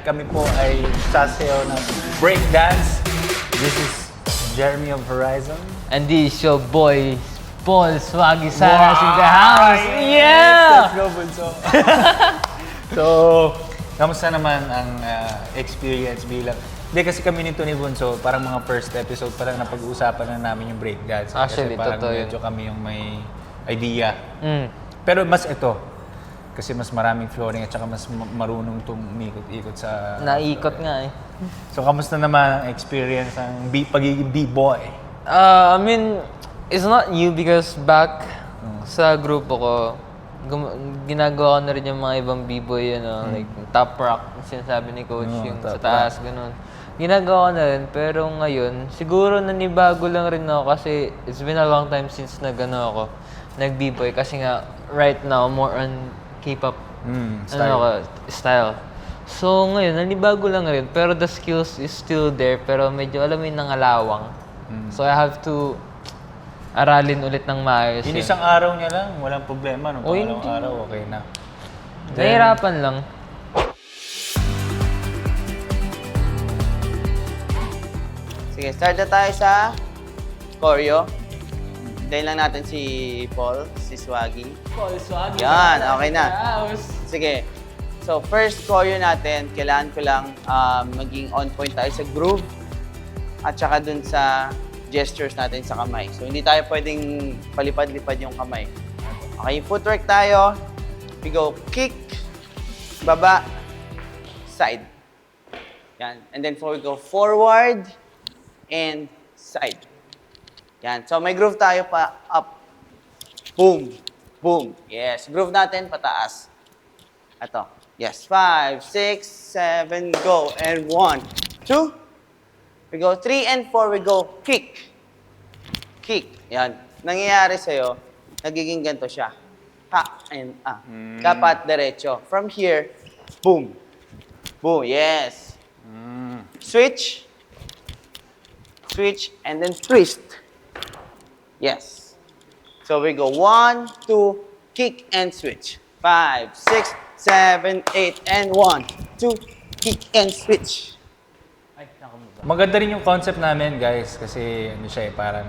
Kami po ay sasayaw ng breakdance. This is Jeremy of Horizon. And this is your boy, Paul Swaggy Saras in the house. Yeah! Let's go, Bunso. So, kamusta naman ang experience bilang... Hindi kasi kami nito ni Bunso, parang mga first episode parang napag-uusapan na namin yung breakdance. Actually, kasi parang totoo yun. medyo kami yung may idea. Mm. Pero mas ito, kasi mas maraming flooring at saka mas marunong itong umikot-ikot sa... Naikot nga eh. So, kamusta naman ang experience ng pagiging B-boy? I mean, it's not new because back sa grupo ko, ginagawa ko na rin yung mga ibang b-boy, like top rock, sinasabi ni coach, yung sa taas, ganun. Ginagawa ko na rin, pero ngayon, siguro nanibago lang rin ako kasi it's been a long time since ako, nag-b-boy. Kasi nga, right now, more on K-pop style. So ngayon, nanibago lang rin, pero the skills is still there, pero medyo alam mo yung nangalawang. So I have to aralin ulit ng maayos. Yung isang araw niya lang, walang problema. Nung pangalawang araw, okay na. Nahirapan lang. Sige, start na tayo sa choreo. Hintayin lang natin si Paul, si Swaggy. Paul Swaggy. Yan, okay na. Sige. So, first choreo natin, kailangan ko lang maging on point tayo sa groove at saka dun sa gestures natin sa kamay. So, hindi tayo pwedeng palipad-lipad yung kamay. Okay, footwork tayo. We go kick, baba, side. Yan. And then we go forward and side. Yan. So, may groove tayo pa up. Boom. Boom. Yes. Groove natin pataas. Ito. Yes. 5, 6, 7, go. And 1, 2. We go 3 and 4. We go kick. Kick. Yan. Nangyayari sa'yo, nagiging ganito siya. Ha and Dapat diretso. From here, boom. Boom. Yes. Switch. Switch and then twist. Yes. So we go 1, 2, kick and switch. 5, 6, 7, 8, and 1, 2, kick and switch. Maganda rin yung concept namin, guys, kasi ano siya parang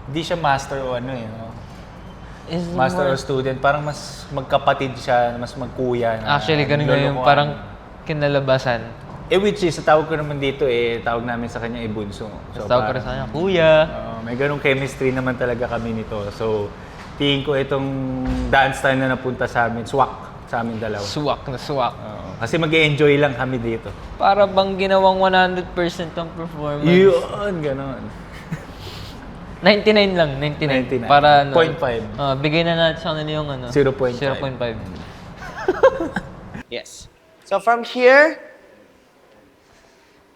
hindi siya master o ano no? Master o student, parang mas magkapatid siya, mas magkuya. Actually, ganun na yung parang kinalabasan. Which is, tawag ko naman dito tawag namin sa kanya Bunso. So, tawag ko rin sa kanya, Kuya. May ganung chemistry naman talaga kami nito. So, tingin ko itong dance style na napunta sa amin, swak sa amin dalawa. Swak na swak. Kasi mag-enjoy lang kami dito. Para bang ginawang 100% ang performance. Yun, ganon. 99 lang, 99. 99. Para 0.5. Bigay na natin sa kanila yung 0.5. 0.5. Yes. So from here,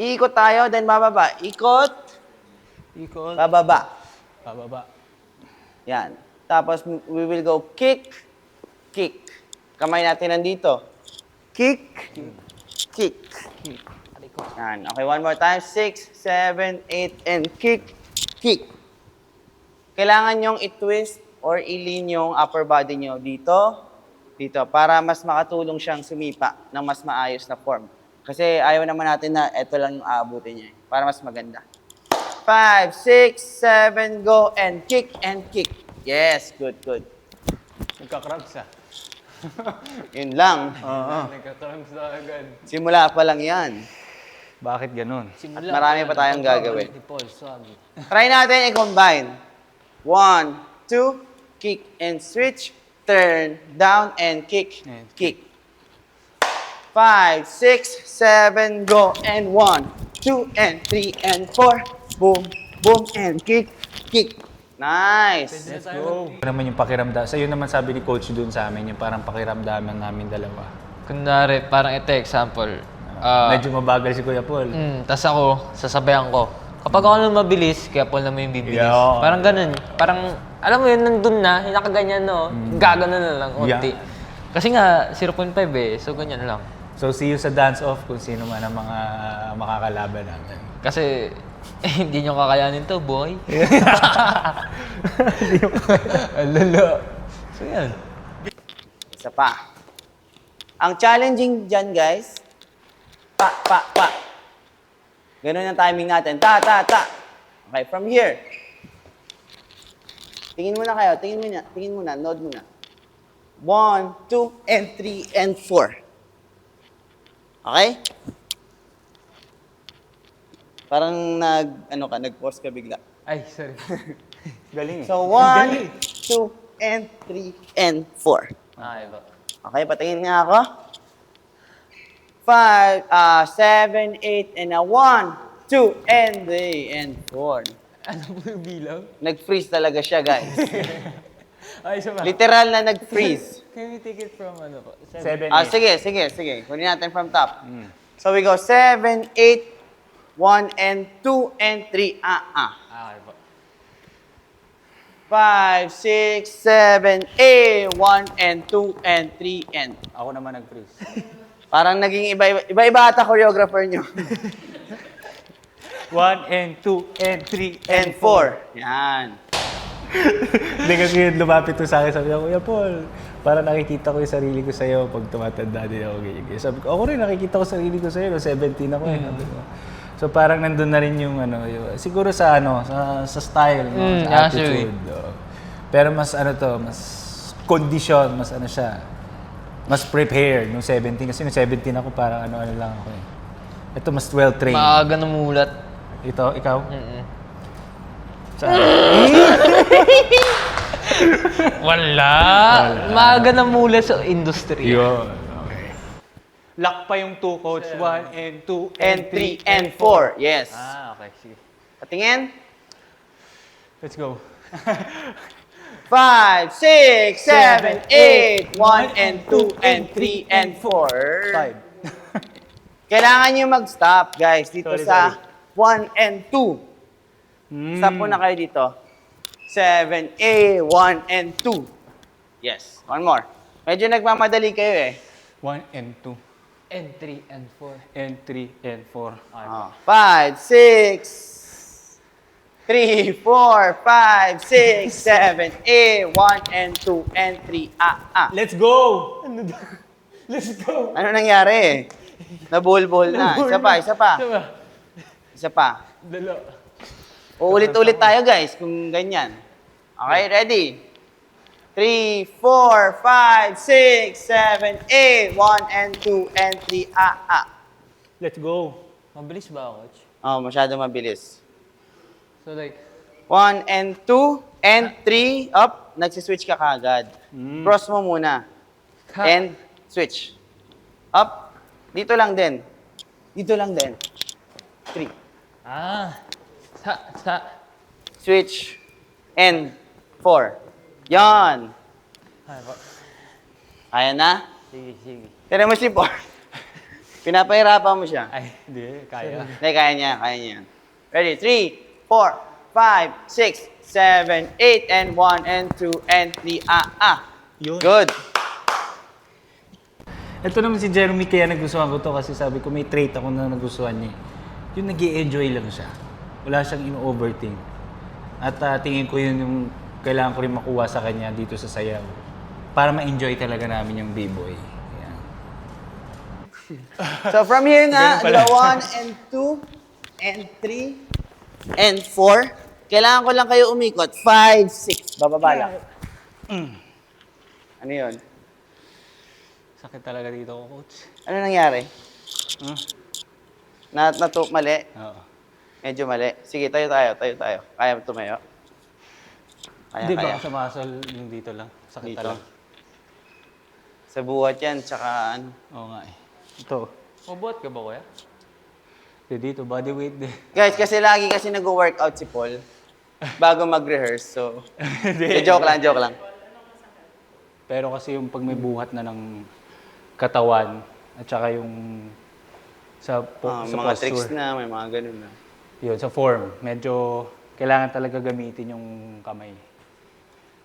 ikot tayo, then bababa. Ikot. Ikot. Bababa. Pababa. Yan. Tapos we will go kick, kick. Kamay natin nandito. Kick, kick. Yan. Okay, one more time. 6, 7, 8, and kick, kick. Kailangan nyong i-twist or i-lean yung upper body nyo dito, dito, para mas makatulong siyang sumipa ng mas maayos na form. Kasi ayaw naman natin na ito lang yung aabutin niya. Para mas maganda. 5, 6, 7, go, and kick, and kick. Yes, good, good. Nagka-cramps Yun lang. Nagka-cramps na agad. Simula pa lang yan. Bakit ganon? At marami pa tayong gagawin. Try natin i-combine. 1, 2, kick and switch, turn, down, and kick, kick. 5, 6, 7, go, and 1, 2, and 3, and 4. Boom, boom, and kick, kick. Nice! Let's go! Ano naman yung pakiramdam? Sa'yo naman sabi ni coach dun sa amin, yung parang pakiramdaman namin dalawa. Kunwari, parang ito example. Medyo mabagal si Kuya Paul. Tapos ako, sasabayan ko. Kapag ako nang mabilis, kaya Paul naman yung bibilis. Yeah. Parang ganun. Parang, alam mo yun, nandun na, nakaganyan no. Gagano na lang, unti. Kasi nga, 0.5 so ganyan lang. So see you sa dance-off kung sino man ang mga makakalaban natin. Kasi, hindi nyo kakayanin to, boy. Alala. So yan. Isa pa. Ang challenging dyan, guys, pa. Ganun ang timing natin. Ta. Okay, from here. Tingin muna kayo. Tingin muna. Nod muna. 1, 2, and 3, and 4. Okay? Parang nag-pause ka bigla. Ay, sorry. Galing eh. So, 1, 2, and 3, and 4. Okay po. Okay, patingin nga ako. 5, 7, 8, and 1, 2, and 3, and 4. Ano po yung bilang? Nag-freeze talaga siya, guys. Ay, isa ba? Literal na nag-freeze. Can we take it from ano po? 7, 8. Sige. Kunin natin from top. So, we go 7, 8, 1, and 2, and 3. Okay po. 5, 6, 7, 8, 1, and 2, and 3, and... Ako naman nag-freeze. Parang naging iba-iba ata choreographer nyo. 1 and 2 and 3 and 4. Yan. Hindi kasi yun, lumapit to sa akin, sabi ko, Kuya Paul, para nakikita ko yung sarili ko sa'yo pag tumatanda din ako. Ganyan. Sabi ko, ako rin nakikita ko sarili ko sa'yo, 17 ako eh. Sabi ko. So parang nandun na rin yung siguro sa sa style, sa attitude. Pero mas mas condition, mas siya, mas prepared nung 17. Kasi nung 17 ako parang ano lang ako eh. Ito mas well-trained. Maaga namulat. Ito, ikaw? Wala. Maaga namulat sa industry. Yun. Okay. Lock pa yung 2, coach. 1 and 2 And 3, and 4. Yes. Okay, sige. Patingin. Let's go. 5, 6, 7, 8, 1, and 2, and 3, and 4. 5. Kailangan nyo mag-stop, guys, dito Sorry, sa 1 and 2. Stop muna kayo dito. 7, 8, 1, and 2. Yes. One more. Medyo nagmamadali kayo eh. 1 and 2 And 3 and 4. and 3 and 4. 5, 6, 3, 4, 5, 6, 7, 8, 1, and 2, and 3. Let's go! Let's go! Ano nangyari? Nabulbol na. Isa pa. Isa pa. Dalo. Uulit-ulit tayo, guys, kung ganyan. Okay, ready? 3, 4, 5, 6, 7, 8, 1, and 2, and 3. Let's go! Mabilis ba, coach? Oh, masyado mabilis. So like, 1 and 2 and 3, up, nagsiswitch ka kagad. Cross mo muna. And switch. Up, dito lang din. 3. Sa. Switch. And 4. Yan. Ay po. Kaya na? Sige. Tira mo si 4. Pinapahirapan mo siya. Ay, hindi. Kaya. Hindi, kaya niya yan. Ready? 3, 4, 5, 6, 7, 8, and 1, and 2, and 3. Yun. Good. Ito naman si Jeremy, kaya nagustuhan ko to kasi sabi ko may trait ako na nagustuhan niya. Yung nag-i-enjoy lang siya. Wala siyang in-overthink. At tingin ko yun yung kailangan ko rin makuha sa kanya dito sa sayaw. Para ma-enjoy talaga namin yung B-boy. Ayan. So from here nga, Ganun pala. 1 and 2 and 3 and 4. Kailangan ko lang kayo umikot. 5, 6. Bababa lang. Ano yun? Sakit talaga dito ko, coach. Ano nangyari? Huh? Mali? Oo. Medyo mali. Sige, tayo. Kaya mo tumayo? Hindi Kaya. ba sa muscle yung dito lang? Sakit Dito. talaga. Sa buhat yan, tsaka ano. Oo nga eh. Ito. Mabuhat ka ba, kuya? Dito, body weight din. Guys, kasi lagi nag-workout si Paul bago mag-rehearse. So, joke lang. Pero kasi yung pag may buhat na ng katawan at saka yung sa mga posture. tricks na, may mga ganun na. Yun, sa form. Medyo kailangan talaga gamitin yung kamay.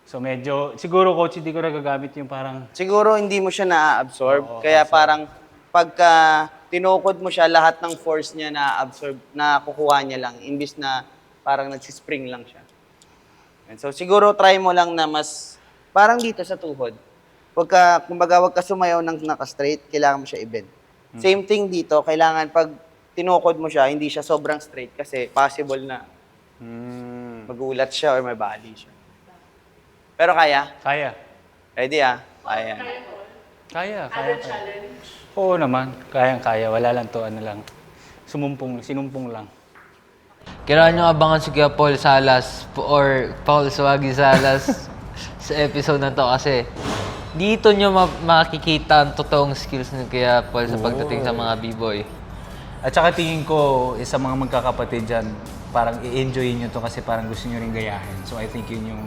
So medyo, siguro coach, hindi ko nagagamit yung parang... Siguro hindi mo siya na-absorb. Oo, Kaya absorb. parang pagka tinukod mo siya, lahat ng force niya na-absorb, na kukuha niya lang. Imbis na parang nagsispring lang siya. And so siguro try mo lang na mas, parang dito sa tuhod. Kumbaga, wag ka sumayaw ng naka-straight, kailangan mo siya i-bend. Same thing dito, kailangan pag tinukod mo siya, hindi siya sobrang straight kasi possible na magulat siya or mabali siya. Pero kaya? Kaya. Ready ah? Kaya. Kaya. Oo naman. Kayang-kaya. Wala lang to, ano lang. Sinumpong lang. Kailangan nyo abangan si Kuya Paul Salas or Paul Swagi Salas sa episode na to kasi dito nyo makikita ang totoong skills ni Kuya Paul sa pagdating sa mga b-boy. At saka tingin ko, sa mga magkakapatid dyan, parang i-enjoy nyo to kasi parang gusto nyo rin gayahin. So I think yun yung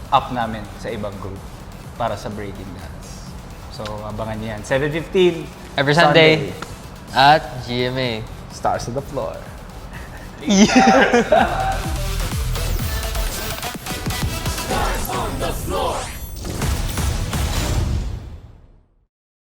up namin sa ibang group para sa breaking dance. So abangan nyo yan. 7:15 Every Sunday at GMA. Stars to the floor.